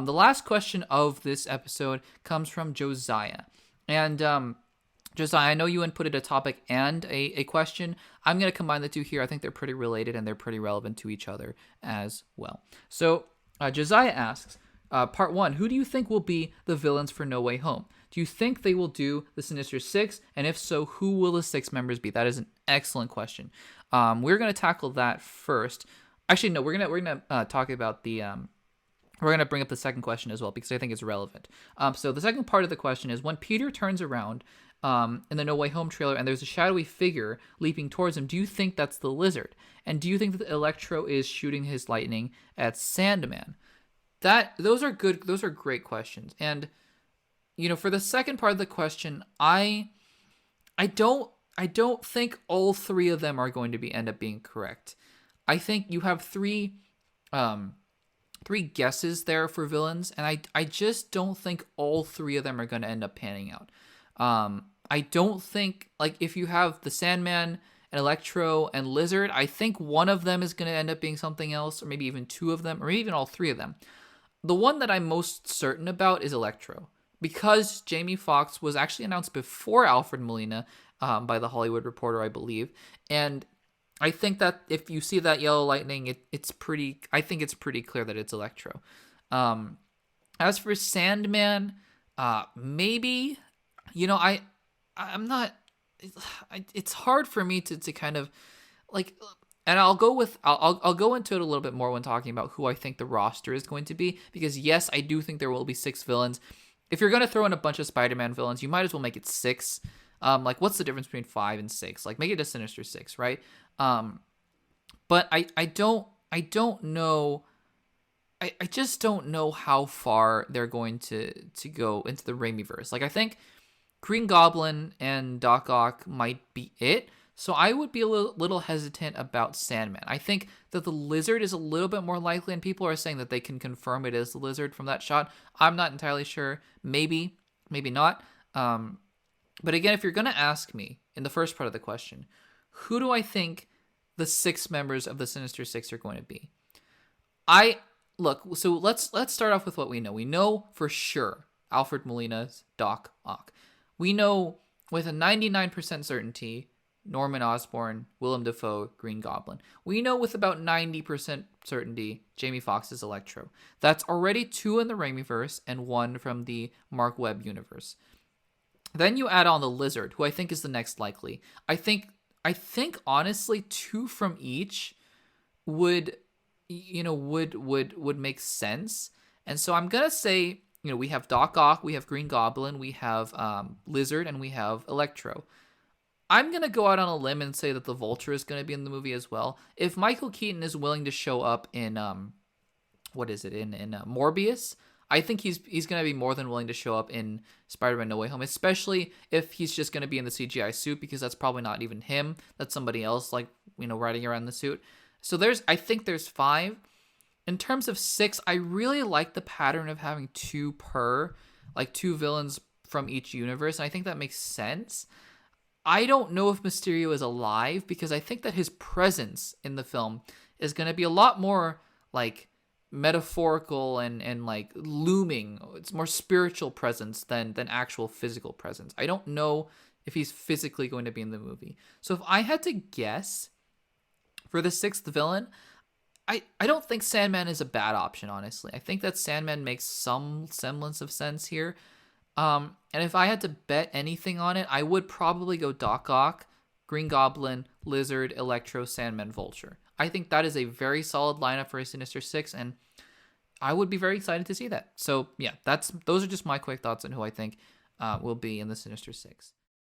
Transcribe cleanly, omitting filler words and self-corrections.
The last question of this episode comes from Josiah. And Josiah, I know you inputted a topic and a question. I'm going to combine the two here. I think they're pretty related and they're pretty relevant to each other as well. So Josiah asks, part 1, who do you think will be the villains for No Way Home? Do you think they will do the Sinister Six? And if so, who will the 6 members be? That is an excellent question. We're going to tackle that first. Actually, no, we're gonna talk about the we're gonna bring up the second question as well because I think it's relevant. So the second part of the question is when Peter turns around in the No Way Home trailer and there's a shadowy figure leaping towards him, do you think that's the Lizard? And do you think that Electro is shooting his lightning at Sandman? Those are great questions. And for the second part of the question, I don't think all 3 of them are going to end up being correct. I think you have three guesses there for villains, and I just don't think all 3 of them are going to end up panning out. I don't think, if you have the Sandman and Electro and Lizard, I think one of them is going to end up being something else, or maybe even 2 of them, or maybe even all 3 of them. The one that I'm most certain about is Electro, because Jamie Foxx was actually announced before Alfred Molina by The Hollywood Reporter, I believe, and I think that if you see that yellow lightning, it's pretty clear that it's Electro. As for Sandman, maybe, I'm not, it's hard for me to kind of and I'll go into it a little bit more when talking about who I think the roster is going to be, because yes, I do think there will be 6 villains. If you're going to throw in a bunch of Spider-Man villains, you might as well make it 6. What's the difference between 5 and 6? Make it a Sinister 6, right? But I don't know. I just don't know how far they're going to go into the Raimiverse. I think Green Goblin and Doc Ock might be it. So I would be a little hesitant about Sandman. I think that the Lizard is a little bit more likely, and people are saying that they can confirm it is the Lizard from that shot. I'm not entirely sure. Maybe not. But again, if you're going to ask me in the first part of the question, who do I think the 6 members of the Sinister Six are going to be? So let's start off with what we know. We know for sure Alfred Molina's Doc Ock. We know with a 99% certainty Norman Osborn, Willem Dafoe, Green Goblin. We know with about 90% certainty Jamie Foxx is Electro. That's already 2 in the Raimiverse and 1 from the Mark Webb universe. Then you add on the Lizard, who I think is the next likely. I think honestly 2 from each would make sense. And so I'm gonna say, we have Doc Ock, we have Green Goblin, we have Lizard, and we have Electro. I'm gonna go out on a limb and say that the Vulture is gonna be in the movie as well. If Michael Keaton is willing to show up in Morbius, I think he's going to be more than willing to show up in Spider-Man No Way Home, especially if he's just going to be in the CGI suit, because that's probably not even him. That's somebody else, riding around the suit. So I think there's 5. In terms of 6, I really like the pattern of having 2 per, 2 villains from each universe, and I think that makes sense. I don't know if Mysterio is alive, because I think that his presence in the film is going to be a lot more, metaphorical and looming. It's more spiritual presence than actual physical presence. I don't know if he's physically going to be in the movie. So if I had to guess for the 6th villain, I don't think Sandman is a bad option, honestly. I think that Sandman makes some semblance of sense here. And if I had to bet anything on it, I would probably go Doc Ock, Green Goblin, Lizard, Electro, Sandman, Vulture. I think that is a very solid lineup for a Sinister Six, and I would be very excited to see that. So yeah, those are just my quick thoughts on who I think will be in the Sinister Six.